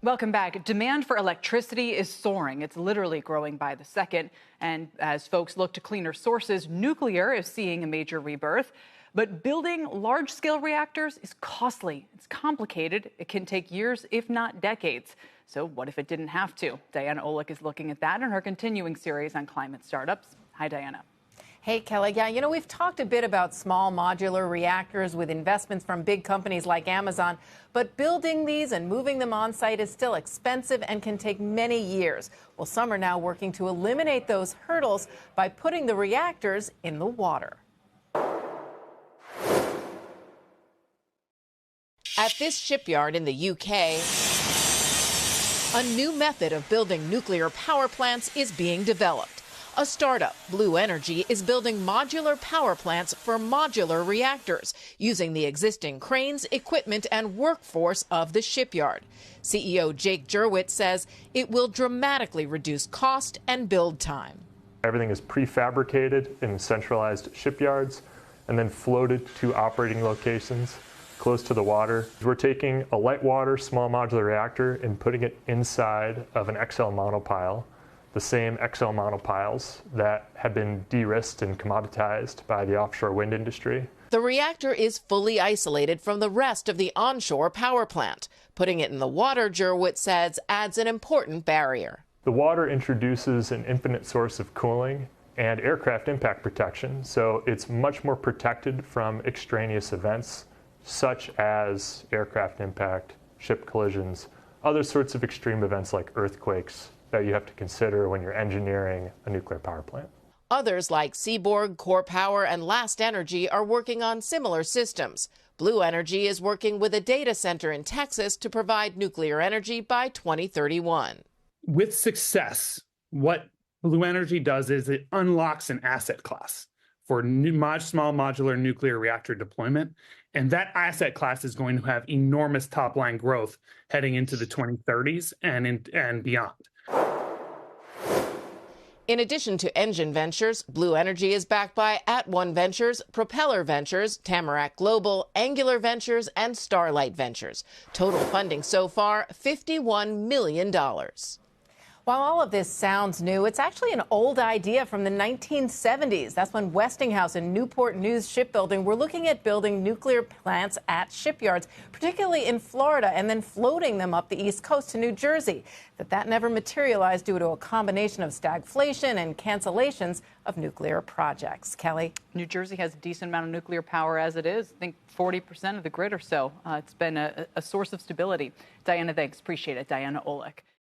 Welcome back. Demand for electricity is soaring. It's literally growing by the second. And as folks look to cleaner sources, nuclear is seeing a major rebirth. But building large-scale reactors is costly. It's complicated. It can take years, if not decades. So what if it didn't have to? Diana Olick is looking at that in her continuing series on climate startups. Hi, Diana. Hey, Kelly. Yeah, we've talked a bit about small modular reactors with investments from big companies like Amazon, but building these and moving them on site is still expensive and can take many years. Well, some are now working to eliminate those hurdles by putting the reactors in the water. At this shipyard in the UK, a new method of building nuclear power plants is being developed. A startup, Blue Energy, is building modular power plants for modular reactors, using the existing cranes, equipment, and workforce of the shipyard. CEO Jake Jurwitz says it will dramatically reduce cost and build time. Everything is prefabricated in centralized shipyards and then floated to operating locations close to the water. We're taking a light water small modular reactor and putting it inside of an XL monopile, the same XL monopiles that have been de-risked and commoditized by the offshore wind industry. The reactor is fully isolated from the rest of the onshore power plant. Putting it in the water, Jurwitz says, adds an important barrier. The water introduces an infinite source of cooling and aircraft impact protection, so it's much more protected from extraneous events such as aircraft impact, ship collisions, other sorts of extreme events like earthquakes that you have to consider when you're engineering a nuclear power plant. Others like Seaborg, Core Power, and Last Energy are working on similar systems. Blue Energy is working with a data center in Texas to provide nuclear energy by 2031. With success, what Blue Energy does is it unlocks an asset class for small modular nuclear reactor deployment. And that asset class is going to have enormous top-line growth heading into the 2030s and beyond. In addition to Engine Ventures, Blue Energy is backed by @ONE Ventures, Propeller Ventures, Tamarack Global, Angular Ventures, and Starlight Ventures. Total funding so far, $51 million. While all of this sounds new, it's actually an old idea from the 1970s. That's when Westinghouse and Newport News Shipbuilding were looking at building nuclear plants at shipyards, particularly in Florida, and then floating them up the East Coast to New Jersey. That never materialized due to a combination of stagflation and cancellations of nuclear projects. Kelly? New Jersey has a decent amount of nuclear power as it is. I think 40% of the grid or so. It's been a source of stability. Diana, thanks. Appreciate it. Diana Olick.